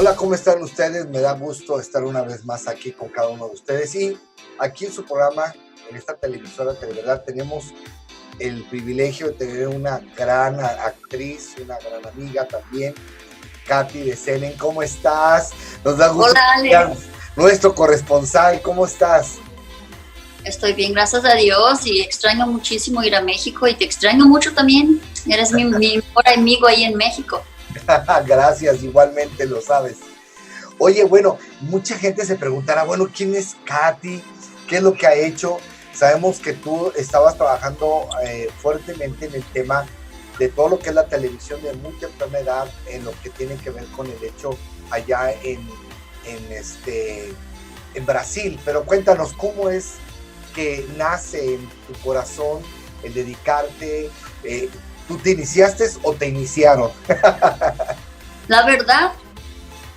Hola, ¿cómo están ustedes? Me da gusto estar una vez más aquí con cada uno de ustedes. Y aquí en su programa, en esta televisora Televerdad, tenemos el privilegio de tener una gran actriz, una gran amiga también, Katy de Selen. ¿Cómo estás? Nos da gusto. Hola, Alex. Nuestro corresponsal, ¿cómo estás? Estoy bien, gracias a Dios, y extraño muchísimo ir a México y te extraño mucho también. Eres mi mejor amigo ahí en México. Gracias, igualmente lo sabes. Oye, bueno, mucha gente se preguntará, bueno, ¿quién es Katy? ¿Qué es lo que ha hecho? Sabemos que tú estabas trabajando fuertemente en el tema de todo lo que es la televisión de muy temprana edad, en lo que tiene que ver con el hecho allá en Brasil. Pero cuéntanos, ¿cómo es que nace en tu corazón el dedicarte? ¿Tú te iniciaste o te iniciaron? La verdad,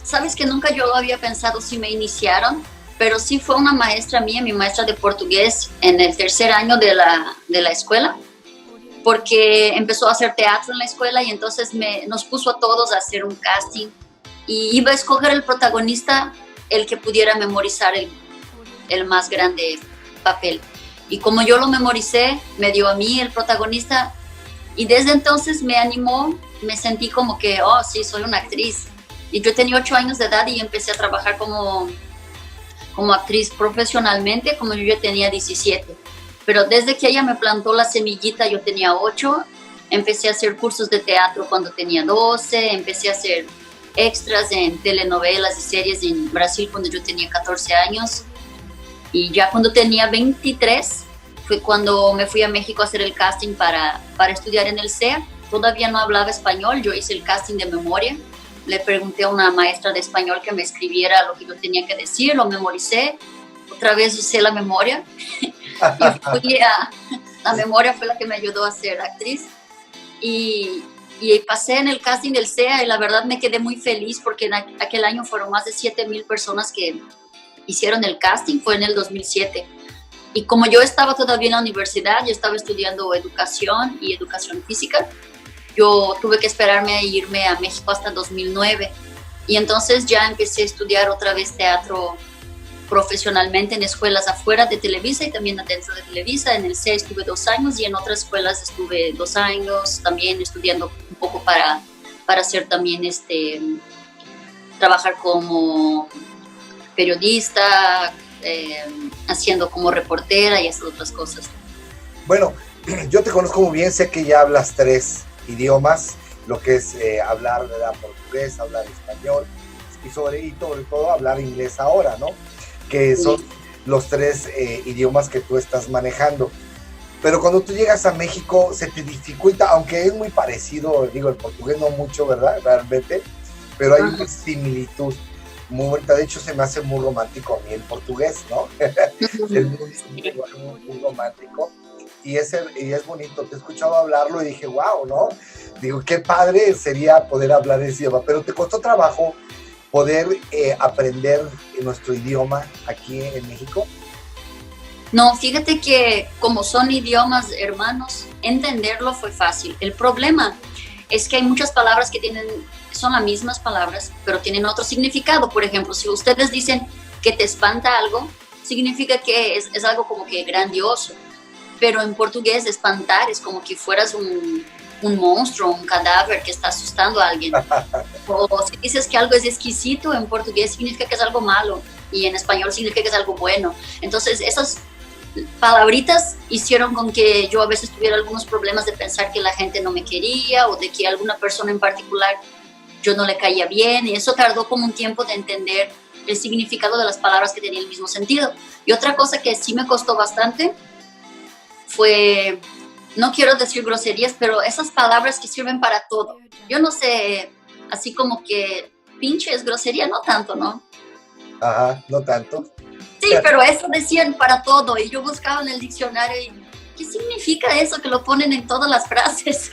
sabes que nunca yo lo había pensado si me iniciaron, pero sí fue una maestra mía, mi maestra de portugués, en el tercer año de la escuela, porque empezó a hacer teatro en la escuela y entonces nos puso a todos a hacer un casting y iba a escoger el protagonista, el que pudiera memorizar el más grande papel. Y como yo lo memoricé, me dio a mí el protagonista. Y desde entonces me animó, me sentí como que, oh, sí, soy una actriz. Y yo tenía 8 años de edad y empecé a trabajar como actriz profesionalmente, como yo ya tenía 17. Pero desde que ella me plantó la semillita, yo tenía 8, empecé a hacer cursos de teatro cuando tenía 12, empecé a hacer extras en telenovelas y series en Brasil cuando yo tenía 14 años. Y ya cuando tenía 23, fue cuando me fui a México a hacer el casting para estudiar en el CEA. Todavía no hablaba español, yo hice el casting de memoria. Le pregunté a una maestra de español que me escribiera lo que yo tenía que decir, lo memoricé. Otra vez usé la memoria. Y la memoria fue la que me ayudó a ser actriz. Y pasé en el casting del CEA y la verdad me quedé muy feliz porque en aquel año fueron más de 7,000 personas que hicieron el casting, fue en el 2007. Y como yo estaba todavía en la universidad, yo estaba estudiando educación y educación física, yo tuve que esperarme a irme a México hasta 2009. Y entonces ya empecé a estudiar otra vez teatro profesionalmente en escuelas afuera de Televisa y también adentro de Televisa. En el CEA estuve 2 años y en otras escuelas estuve 2 años también estudiando un poco para hacer también trabajar como periodista, haciendo como reportera y hacer otras cosas. Bueno, yo te conozco muy bien, sé que ya hablas 3 idiomas, lo que es hablar, ¿verdad?, portugués, hablar español y sobre todo hablar inglés ahora, ¿no? Que son los 3 idiomas que tú estás manejando. Pero cuando tú llegas a México se te dificulta, aunque es muy parecido, digo, el portugués no mucho, ¿verdad?, realmente, pero hay una similitud muy bonita. De hecho, se me hace muy romántico a mí el portugués, ¿no? Es muy romántico y es bonito. Te he escuchado hablarlo y dije, wow, ¿no? Digo, qué padre sería poder hablar ese idioma, pero ¿te costó trabajo poder aprender nuestro idioma aquí en México? No, fíjate que como son idiomas hermanos, entenderlo fue fácil. El problema es que hay muchas palabras que son las mismas palabras, pero tienen otro significado. Por ejemplo, si ustedes dicen que te espanta algo, significa que es algo como que grandioso. Pero en portugués, espantar es como que fueras un monstruo, un cadáver que está asustando a alguien. O si dices que algo es exquisito, en portugués significa que es algo malo. Y en español significa que es algo bueno. Entonces, esas palabritas hicieron con que yo a veces tuviera algunos problemas de pensar que la gente no me quería o de que alguna persona en particular yo no le caía bien, y eso tardó como un tiempo de entender el significado de las palabras que tenían el mismo sentido. Y otra cosa que sí me costó bastante fue, no quiero decir groserías, pero esas palabras que sirven para todo. Yo no sé, así como que pinche es grosería, no tanto, ¿no? Ajá, no tanto. Sí, pero eso decían para todo y yo buscaba en el diccionario y ¿qué significa eso que lo ponen en todas las frases?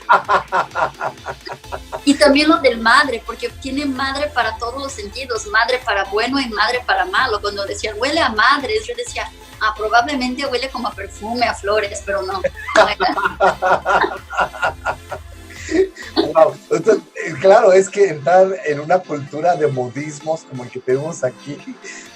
Y también lo del madre, porque tiene madre para todos los sentidos, madre para bueno y madre para malo. Cuando decían huele a madres, yo decía, probablemente huele como a perfume, a flores, pero no. Wow. Entonces, Claro, es que entrar en una cultura de modismos como el que tenemos aquí,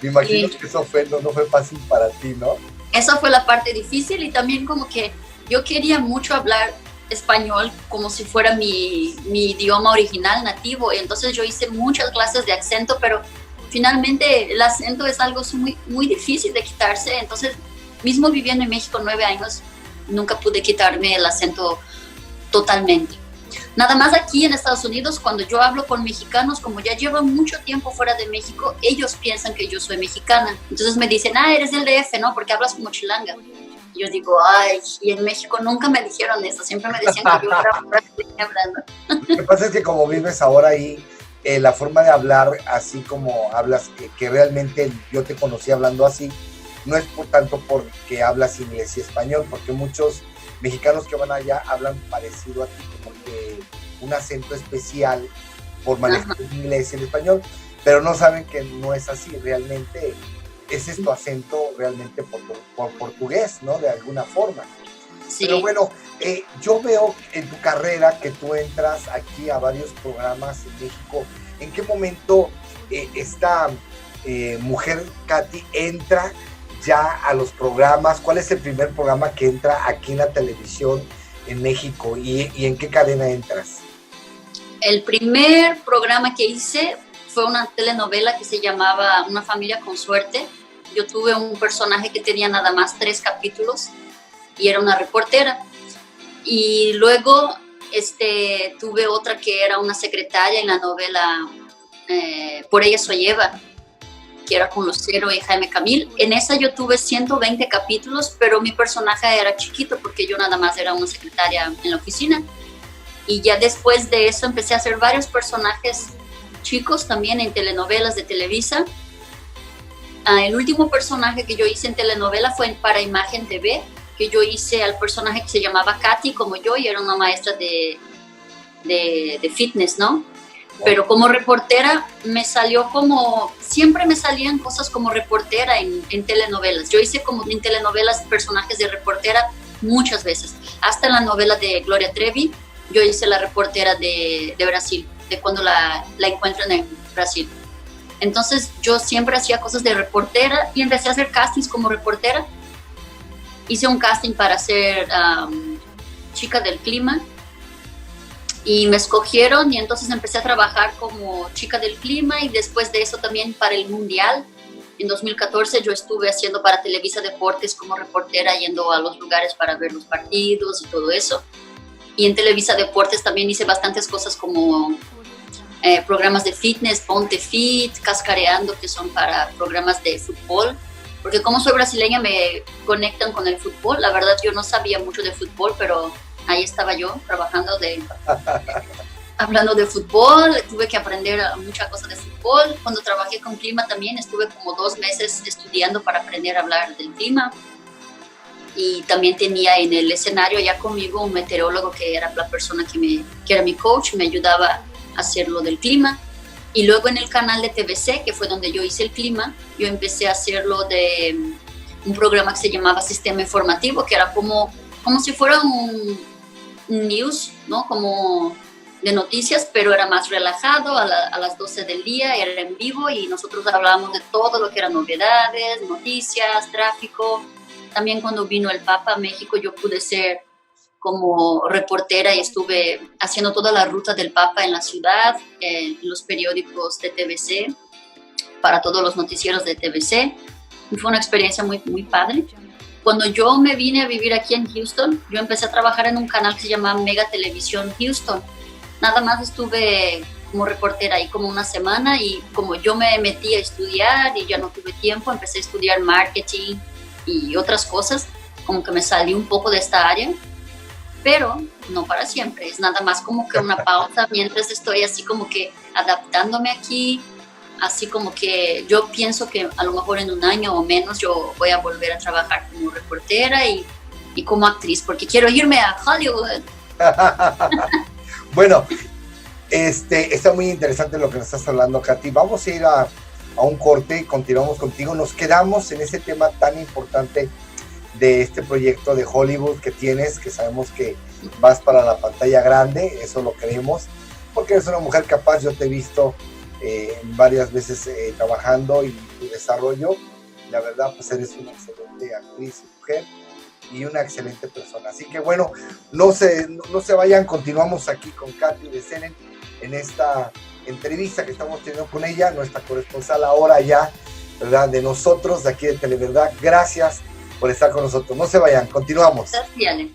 me imagino que eso no fue fácil para ti, ¿no? Esa fue la parte difícil y también como que yo quería mucho hablar español como si fuera mi idioma original nativo, y entonces yo hice muchas clases de acento, pero finalmente el acento es algo muy, muy difícil de quitarse, entonces mismo viviendo en México 9 años, nunca pude quitarme el acento totalmente. Nada más aquí en Estados Unidos, cuando yo hablo con mexicanos, como ya llevan mucho tiempo fuera de México, ellos piensan que yo soy mexicana. Entonces me dicen, eres del DF, ¿no? Porque hablas como chilanga. Y yo digo, y en México nunca me dijeron eso, siempre me decían que yo era hablando. Lo que pasa es que como vives ahora ahí, la forma de hablar, así como hablas, que realmente yo te conocí hablando así, no es por tanto porque hablas inglés y español, porque muchos mexicanos que van allá hablan parecido a ti, como que un acento especial por manejar el inglés y el español, pero no saben que no es así, realmente ese es tu acento realmente por portugués, ¿no? De alguna forma. Sí. Pero bueno, yo veo en tu carrera que tú entras aquí a varios programas en México. ¿En qué momento esta mujer, Katy, entra ya a los programas? ¿Cuál es el primer programa que entra aquí en la televisión en México y en qué cadena entras? El primer programa que hice fue una telenovela que se llamaba Una familia con suerte. Yo tuve un personaje que tenía nada más 3 capítulos y era una reportera. Y luego tuve otra que era una secretaria en la novela Por ella soy Eva, que era con Lucero y Jaime Camil. En esa yo tuve 120 capítulos, pero mi personaje era chiquito porque yo nada más era una secretaria en la oficina. Y ya después de eso empecé a hacer varios personajes chicos también en telenovelas de Televisa. El último personaje que yo hice en telenovela fue para Imagen TV, que yo hice al personaje que se llamaba Katy, como yo, y era una maestra de fitness, ¿no? Pero como reportera me salió siempre me salían cosas como reportera en telenovelas. Yo hice como en telenovelas personajes de reportera muchas veces. Hasta en la novela de Gloria Trevi, yo hice la reportera de Brasil, de cuando la encuentran en Brasil. Entonces yo siempre hacía cosas de reportera y empecé a hacer castings como reportera. Hice un casting para ser chica del clima y me escogieron y entonces empecé a trabajar como chica del clima y después de eso también para el Mundial. En 2014 yo estuve haciendo para Televisa Deportes como reportera, yendo a los lugares para ver los partidos y todo eso. Y en Televisa Deportes también hice bastantes cosas como programas de fitness, Ponte Fit, Cascareando, que son para programas de fútbol. Porque como soy brasileña me conectan con el fútbol. La verdad yo no sabía mucho de fútbol, pero ahí estaba yo trabajando hablando de fútbol. Tuve que aprender muchas cosas de fútbol. Cuando trabajé con clima también estuve como 2 meses estudiando para aprender a hablar del clima. Y también tenía en el escenario ya conmigo un meteorólogo que era la persona que era mi coach, me ayudaba a hacer lo del clima. Y luego en el canal de TVC, que fue donde yo hice el clima, yo empecé a hacerlo de un programa que se llamaba Sistema Informativo, que era como si fuera un news, ¿no? Como de noticias, pero era más relajado, a las 12 del día, era en vivo y nosotros hablábamos de todo lo que eran novedades, noticias, tráfico. También cuando vino el Papa a México yo pude ser como reportera y estuve haciendo toda la ruta del Papa en la ciudad, en los periódicos de TVC, para todos los noticieros de TVC. Y fue una experiencia muy, muy padre. Cuando yo me vine a vivir aquí en Houston, yo empecé a trabajar en un canal que se llama Mega Televisión Houston. Nada más estuve como reportera ahí como una semana y como yo me metí a estudiar y ya no tuve tiempo, empecé a estudiar marketing y otras cosas, como que me salí un poco de esta área. Pero no para siempre, es nada más como que una pausa mientras estoy así como que adaptándome aquí, así como que yo pienso que a lo mejor en 1 año o menos yo voy a volver a trabajar como reportera y como actriz, porque quiero irme a Hollywood. Bueno, está muy interesante lo que nos estás hablando, Katy. Vamos a ir a un corte y continuamos contigo. Nos quedamos en ese tema tan importante de este proyecto de Hollywood que tienes, que sabemos que vas para la pantalla grande, eso lo creemos, porque eres una mujer capaz. Yo te he visto varias veces trabajando y tu desarrollo. La verdad, pues eres una excelente actriz y mujer y una excelente persona. Así que bueno, no se vayan, continuamos aquí con Katy de Senen en esta entrevista que estamos teniendo con ella, nuestra corresponsal ahora ya, ¿verdad? De nosotros, de aquí de Televerdad. Gracias por estar con nosotros. No se vayan, continuamos. Gracias,